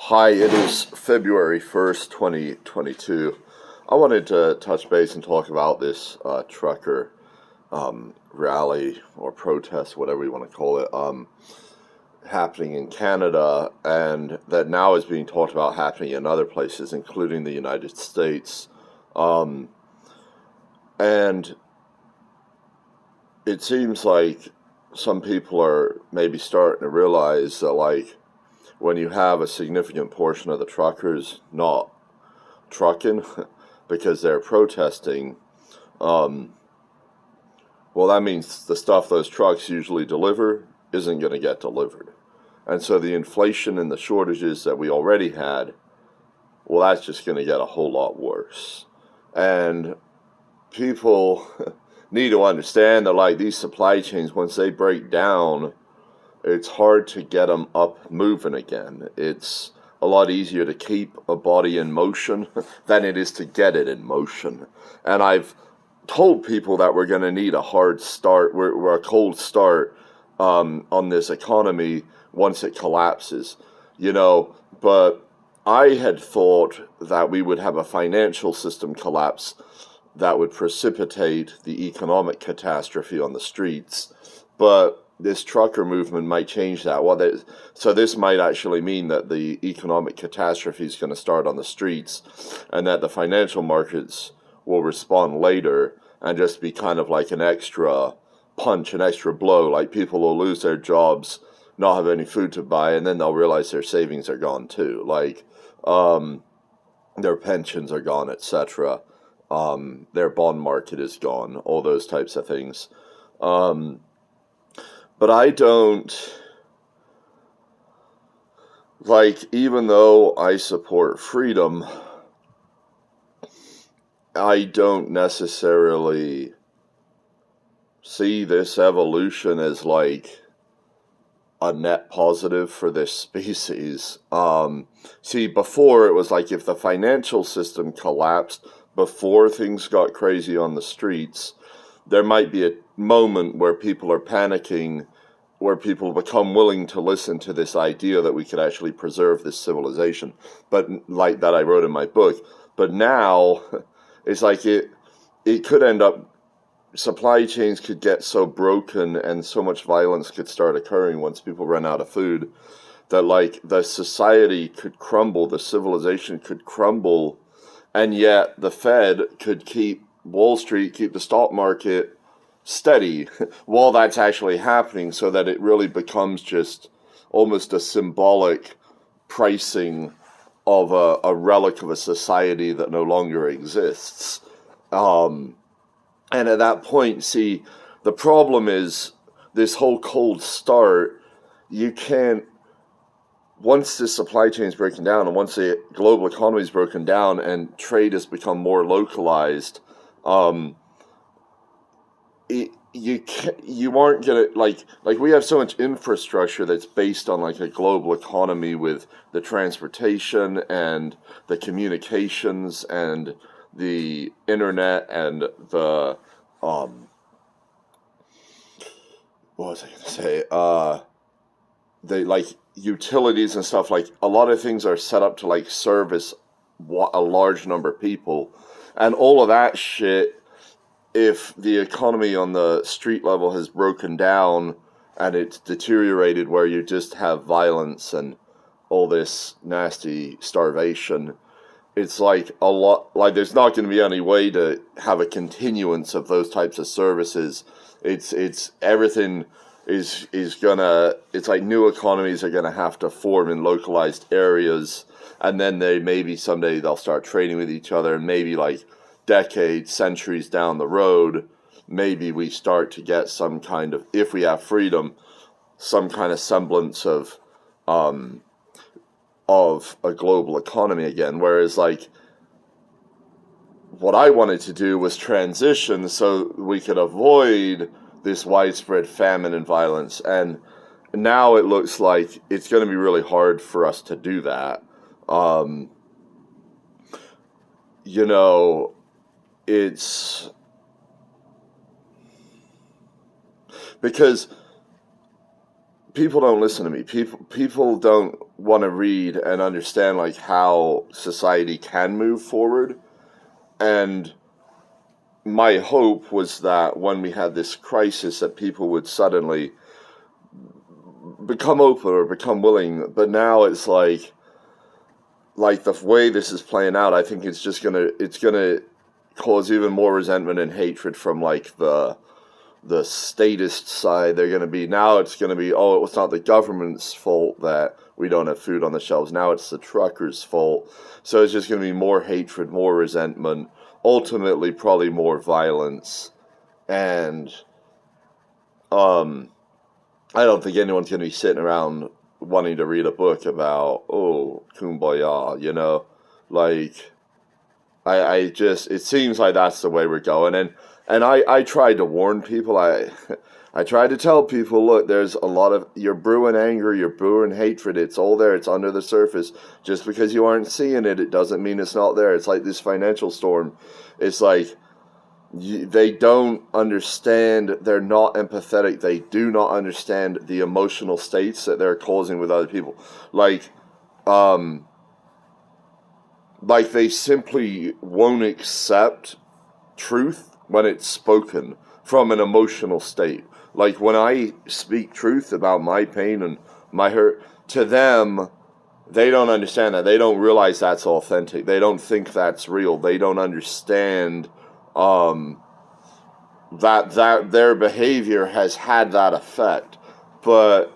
Hi, it is February 1st, 2022. I wanted to touch base and talk about this trucker rally or protest, whatever you want to call it, happening in Canada, and that now is being talked about happening in other places, including the United States. Um, and it seems like some people are maybe starting to realize that, like, when you have a significant portion of the truckers not trucking because they're protesting, um, well, that means the stuff those trucks usually deliver isn't going to get delivered. And so the inflation and the shortages that we already had, well, that's just going to get a whole lot worse. And people need to understand that, like, these supply chains, once they break down, it's hard to get them up moving again. It's a lot easier to keep a body in motion than it is to get it in motion. And I've told people that we're going to need a hard start, we're a cold start on this economy once it collapses, you know. But I had thought that we would have a financial system collapse that would precipitate the economic catastrophe on the streets. But this trucker movement might change that. So this might actually mean that the economic catastrophe is going to start on the streets, and that the financial markets will respond later and just be kind of like an extra punch, an extra blow. Like, people will lose their jobs, not have any food to buy, and then they'll realize their savings are gone too. Like, their pensions are gone, etc. Their bond market is gone, all those types of things. But I don't, like, even though I support freedom, I don't necessarily see this evolution as, like, a net positive for this species. See, before it was like, if the financial system collapsed before things got crazy on the streets, there might be a moment where people are panicking, where people become willing to listen to this idea that we could actually preserve this civilization, but like that I wrote in my book. But now it's like it could end up, supply chains could get so broken and so much violence could start occurring once people run out of food, that, like, the society could crumble, the civilization could crumble, and yet the Fed could keep Wall Street, keep the stock market steady while that's actually happening, so that it really becomes just almost a symbolic pricing of a relic of a society that no longer exists. And at that point, see, the problem is this whole cold start. You can't, once the supply chain is breaking down, and once the global economy is broken down and trade has become more localized, you aren't gonna, like we have so much infrastructure that's based on, like, a global economy with the transportation and the communications and the internet and the what was I gonna say? The, like, utilities and stuff. Like, a lot of things are set up to, like, service a large number of people, and all of that shit. If the economy on the street level has broken down and it's deteriorated, where you just have violence and all this nasty starvation, it's like a lot, like, there's not going to be any way to have a continuance of those types of services. It's everything is gonna, it's like new economies are gonna have to form in localized areas, and then maybe someday they'll start trading with each other, and maybe, like, decades, centuries down the road, maybe we start to get some kind of, if we have freedom, some kind of semblance of a global economy again. Whereas, like, what I wanted to do was transition so we could avoid this widespread famine and violence, and now it looks like it's going to be really hard for us to do that. You know, it's because people don't listen to me. People don't want to read and understand like how society can move forward. And my hope was that when we had this crisis that people would suddenly become open or become willing. But now it's like the way this is playing out, I think it's gonna cause even more resentment and hatred from like the statist side. They're gonna be now. It's gonna be, oh, it's not the government's fault that we don't have food on the shelves. Now it's the truckers' fault. So it's just gonna be more hatred, more resentment, ultimately probably more violence, and I don't think anyone's gonna be sitting around wanting to read a book about, oh, kumbaya, you know, like I just, it seems like that's the way we're going. And I tried to warn people. I tried to tell people, look, there's a lot of, you're brewing anger, you're brewing hatred. It's all there. It's under the surface. Just because you aren't seeing it, it doesn't mean it's not there. It's like this financial storm. It's like they don't understand. They're not empathetic. They do not understand the emotional states that they're causing with other people. Like they simply won't accept truth when it's spoken from an emotional state. Like when I speak truth about my pain and my hurt, to them, they don't understand that. They don't realize that's authentic. They don't think that's real. They don't understand that their behavior has had that effect. But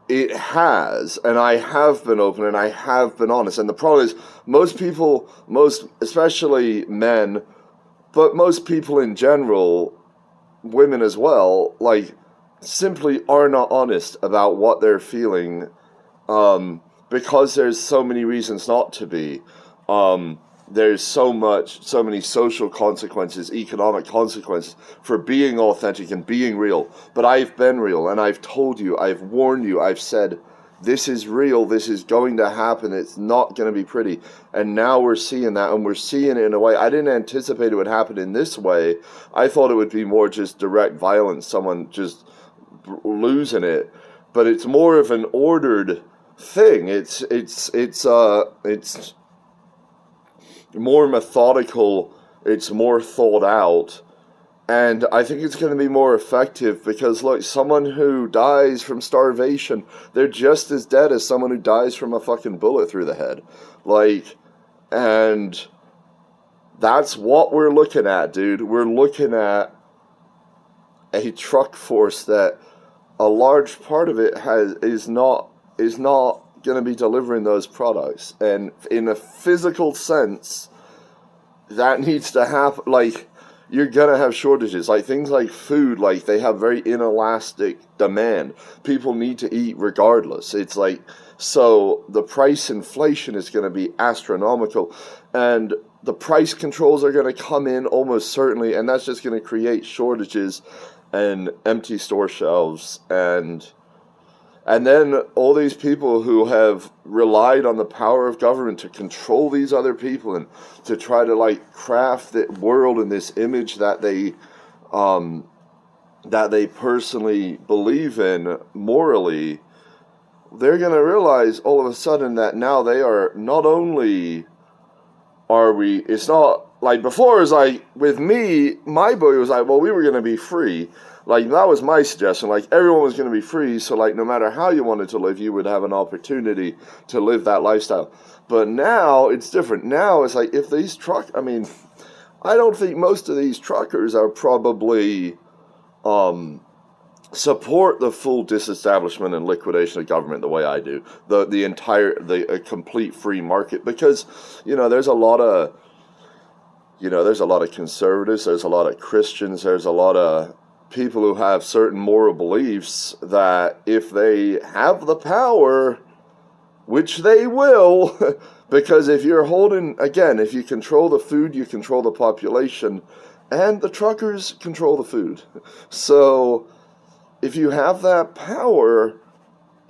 it has, and I have been open and I have been honest. And the problem is, most people, especially men, but most people in general, women as well, like, simply are not honest about what they're feeling, because there's so many reasons not to be. There's so many social consequences, economic consequences for being authentic and being real. But I've been real, and I've told you, I've warned you, I've said, this is real, this is going to happen, it's not going to be pretty. And now we're seeing that, and we're seeing it in a way, I didn't anticipate it would happen in this way. I thought it would be more just direct violence, someone just losing it. But it's more of an ordered thing. It's more methodical, it's more thought out, and I think it's going to be more effective because, look, someone who dies from starvation, they're just as dead as someone who dies from a fucking bullet through the head. Like, and that's what we're looking at, dude. We're looking at a truck force that a large part of it is not going to be delivering those products, and in a physical sense that needs to happen. Like, you're gonna have shortages, like things like food, like they have very inelastic demand. People need to eat regardless. It's like, so the price inflation is going to be astronomical, and the price controls are going to come in almost certainly, and that's just going to create shortages and empty store shelves. And then all these people who have relied on the power of government to control these other people and to try to like craft the world in this image that they personally believe in morally, they're going to realize all of a sudden that now they are not only it's not like before. It's like with me, my boy was like, well, we were going to be free. Like, that was my suggestion. Like, everyone was going to be free, so, like, no matter how you wanted to live, you would have an opportunity to live that lifestyle. But now, it's different. Now, it's like, if these I mean, I don't think most of these truckers are probably, support the full disestablishment and liquidation of government the way I do. A complete free market. Because, there's a lot of, conservatives, there's a lot of Christians, there's a lot of people who have certain moral beliefs that if they have the power, which they will, because if you control the food, you control the population, and the truckers control the food. So if you have that power,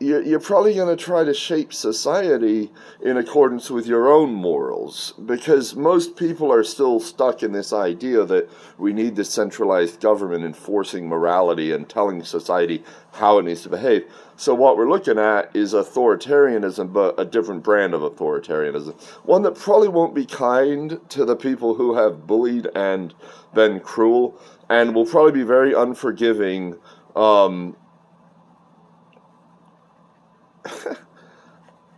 you're probably going to try to shape society in accordance with your own morals, because most people are still stuck in this idea that we need this centralized government enforcing morality and telling society how it needs to behave. So what we're looking at is authoritarianism, but a different brand of authoritarianism. One that probably won't be kind to the people who have bullied and been cruel, and will probably be very unforgiving.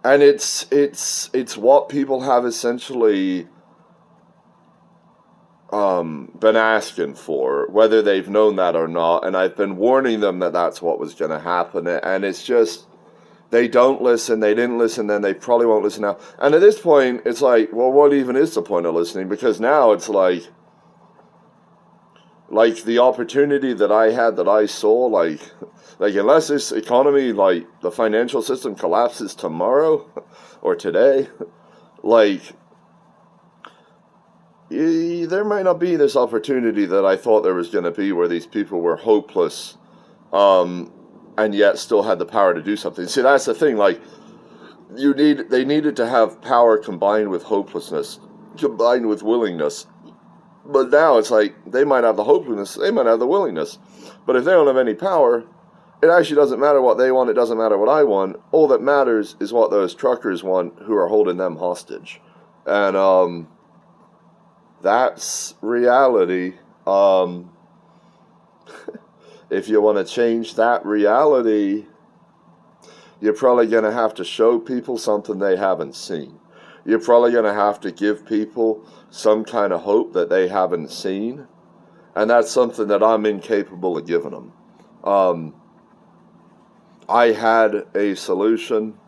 And it's what people have essentially been asking for, whether they've known that or not. And I've been warning them that that's what was going to happen. And it's just, they don't listen. They didn't listen then. They probably won't listen now. And at this point, it's like, well, what even is the point of listening? Because now it's like the opportunity that I had, that I saw, like unless this economy, like the financial system collapses tomorrow or today, like there might not be this opportunity that I thought there was going to be, where these people were hopeless, and yet still had the power to do something. See, that's the thing. Like they needed to have power combined with hopelessness, combined with willingness. But now it's like they might have the hopelessness, they might have the willingness. But if they don't have any power, it actually doesn't matter what they want, it doesn't matter what I want. All that matters is what those truckers want who are holding them hostage. And that's reality. If you want to change that reality, you're probably going to have to show people something they haven't seen. You're probably going to have to give people some kind of hope that they haven't seen. And that's something that I'm incapable of giving them. I had a solution.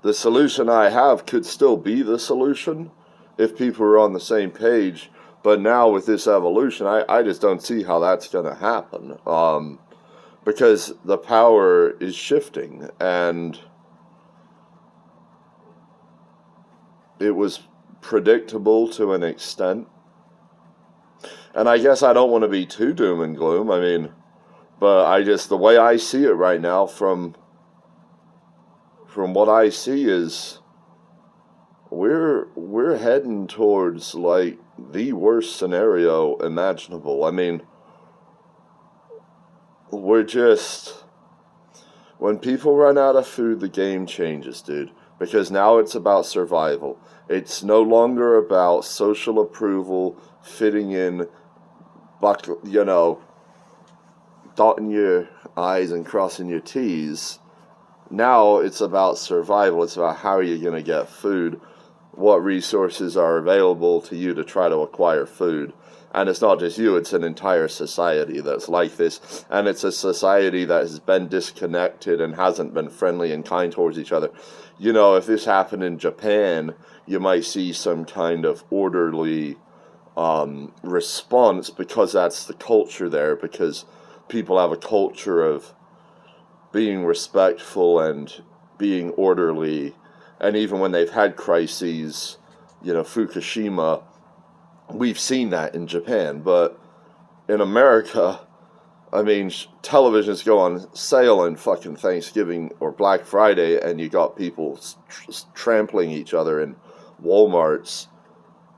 The solution I have could still be the solution if people were on the same page. But now with this evolution, I just don't see how that's going to happen. Because the power is shifting, and it was predictable to an extent. And I guess I don't want to be too doom and gloom. I mean, but the way I see it right now, from what I see, is we're heading towards like the worst scenario imaginable. I mean, when people run out of food, the game changes, dude. Because now it's about survival. It's no longer about social approval, fitting in, dotting your I's and crossing your T's. Now it's about survival. It's about how are you going to get food, what resources are available to you to try to acquire food. And it's not just you, it's an entire society that's like this. And it's a society that has been disconnected and hasn't been friendly and kind towards each other. If this happened in Japan, you might see some kind of orderly response, because that's the culture there, because people have a culture of being respectful and being orderly. And even when they've had crises, Fukushima, we've seen that in Japan. But in America, I mean, televisions go on sale on fucking Thanksgiving or Black Friday, and you got people trampling each other in Walmarts.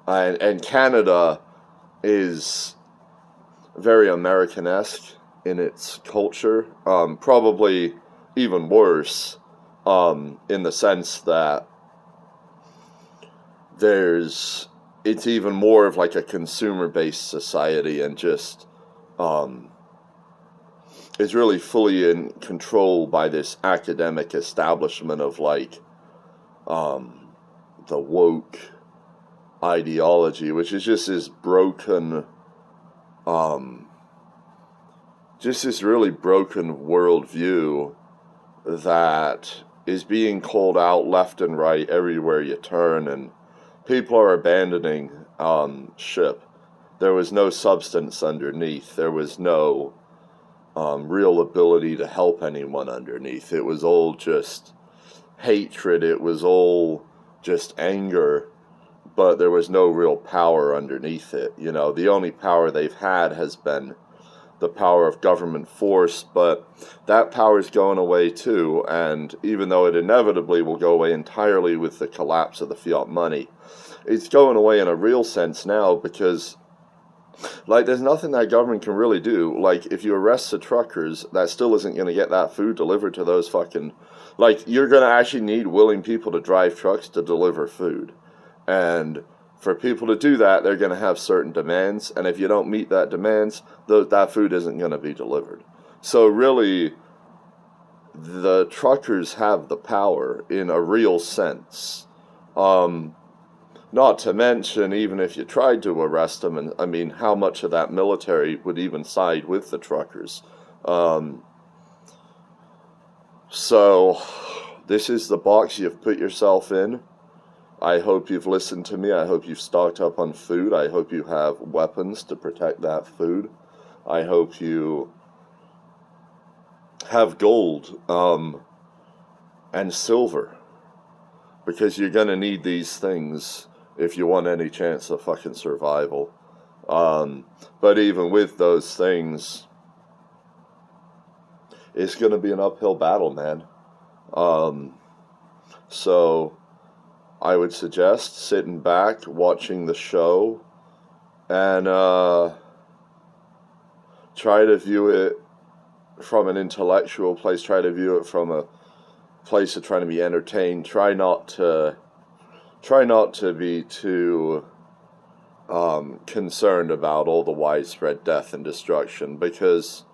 And Canada is very American-esque in its culture, probably even worse, in the sense that it's even more of like a consumer-based society, and just is really fully in control by this academic establishment of like the woke ideology, which is just this broken, just this really broken worldview that is being called out left and right everywhere you turn, and people are abandoning ship. There was no substance underneath. There was no real ability to help anyone underneath. It was all just hatred. It was all just anger, but there was no real power underneath it. The only power they've had has been the power of government force, but that power is going away too, and even though it inevitably will go away entirely with the collapse of the fiat money, it's going away in a real sense now because, like, there's nothing that government can really do. Like, if you arrest the truckers, that still isn't going to get that food delivered to those fucking... Like, you're going to actually need willing people to drive trucks to deliver food. And for people to do that, they're going to have certain demands. And if you don't meet that demands, that food isn't going to be delivered. So really, the truckers have the power in a real sense. Not to mention, even if you tried to arrest them, and I mean, how much of that military would even side with the truckers? So, this is the box you've put yourself in. I hope you've listened to me. I hope you've stocked up on food. I hope you have weapons to protect that food. I hope you have gold and silver, because you're going to need these things if you want any chance of fucking survival. But even with those things, it's going to be an uphill battle, man. So I would suggest sitting back, watching the show, and try to view it from an intellectual place. Try to view it from a place of trying to be entertained. Try not to be too concerned about all the widespread death and destruction, because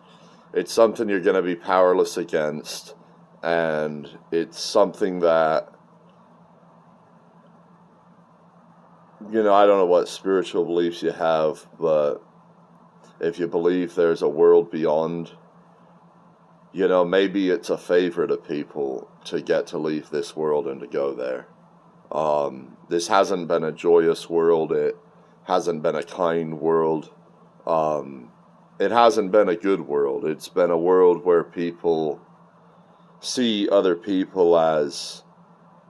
it's something you're going to be powerless against, and it's something that, you know, I don't know what spiritual beliefs you have, but if you believe there's a world beyond, you know, maybe it's a favor to people to get to leave this world and to go there. This hasn't been a joyous world. It hasn't been a kind world. It hasn't been a good world. It's been a world where people see other people as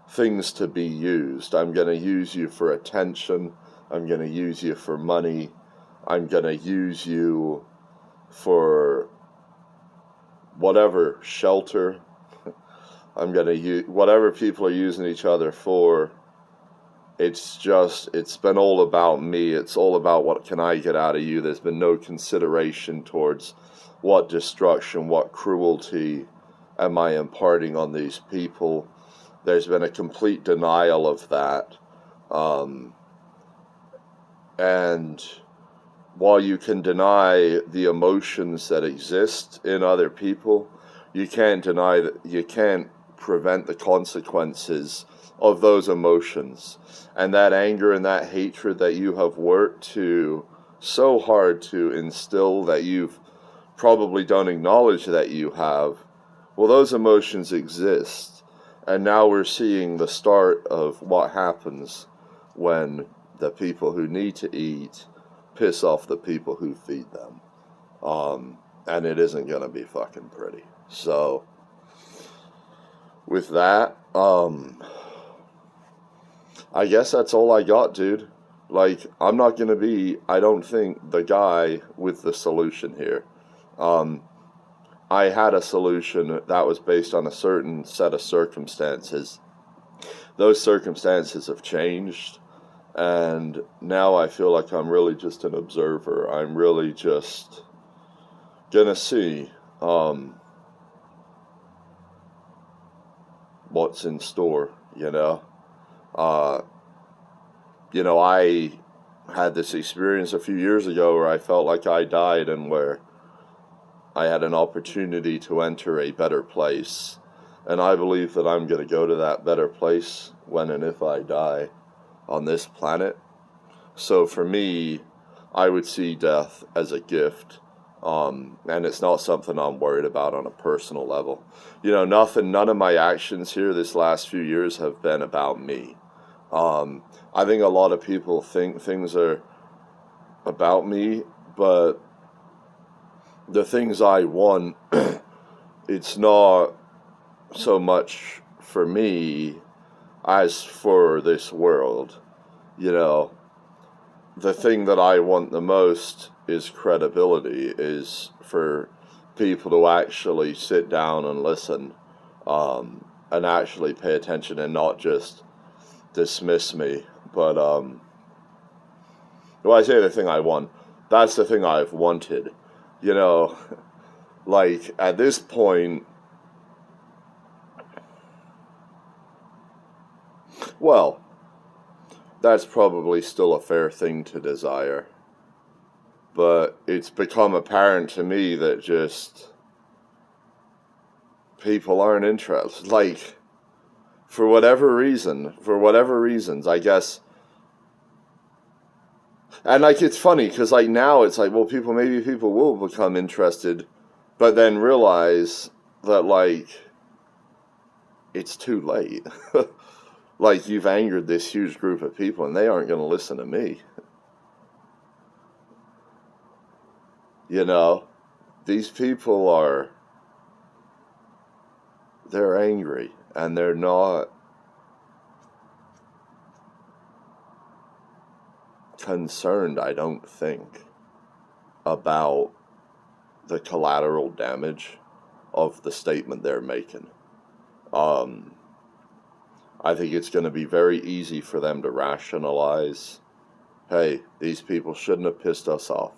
things to be used. I'm going to use you for attention. I'm going to use you for money. I'm going to use you for whatever, shelter. I'm going to use whatever people are using each other for. It's been all about me. It's all about what can I get out of you. There's been no consideration towards what destruction, what cruelty am I imparting on these people. There's been a complete denial of that. And while you can deny the emotions that exist in other people, you can't deny that, you can't prevent the consequences of those emotions. And that anger and that hatred that you have worked so hard to instill, that you've probably don't acknowledge that you have, well, those emotions exist. And now we're seeing the start of what happens when the people who need to eat piss off the people who feed them. And it isn't going to be fucking pretty. So, with that, I guess that's all I got, dude. Like, I'm not going to be, I don't think, the guy with the solution here. I had a solution that was based on a certain set of circumstances. Those circumstances have changed, and now I feel like I'm really just an observer. I'm really just gonna see what's in store, you know? I had this experience a few years ago where I felt like I died, and where I had an opportunity to enter a better place. And I believe that I'm going to go to that better place when and if I die on this planet. So for me, I would see death as a gift. And it's not something I'm worried about on a personal level. You know, none of my actions here this last few years have been about me. I think a lot of people think things are about me, but the things I want, it's not so much for me as for this world. You know, the thing that I want the most is credibility, is for people to actually sit down and listen, and actually pay attention and not just dismiss me. But when I say the thing I want, that's the thing I've wanted. You know, like at this point, well, that's probably still a fair thing to desire. But it's become apparent to me that just people aren't interested. Like, for whatever reasons, I guess. And like, it's funny because like now it's like, well, maybe people will become interested, but then realize that like it's too late. Like, you've angered this huge group of people and they aren't going to listen to me. You know, these people they're angry and they're not concerned, I don't think, about the collateral damage of the statement they're making. I think it's going to be very easy for them to rationalize, hey, these people shouldn't have pissed us off.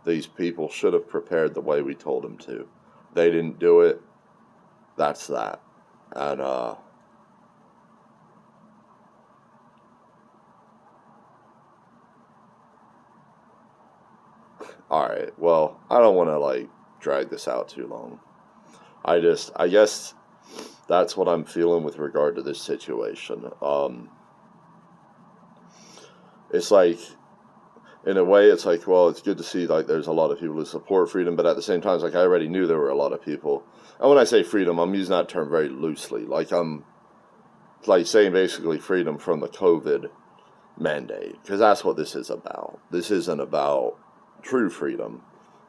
These people should have prepared the way we told them to. They didn't do it. That's that. And, alright, well, I don't want to, like, drag this out too long. I guess that's what I'm feeling with regard to this situation. It's like, in a way, it's like, well, it's good to see, like, there's a lot of people who support freedom, but at the same time, it's like, I already knew there were a lot of people. And when I say freedom, I'm using that term very loosely. Like, I'm, like, saying basically freedom from the COVID mandate, because that's what this is about. This isn't about true freedom,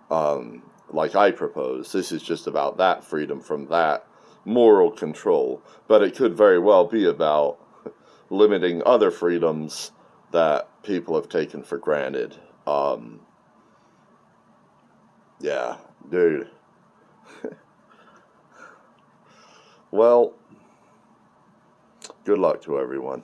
like I propose. This is just about that freedom from that moral control. But it could very well be about limiting other freedoms that people have taken for granted. Yeah, dude. Well, good luck to everyone.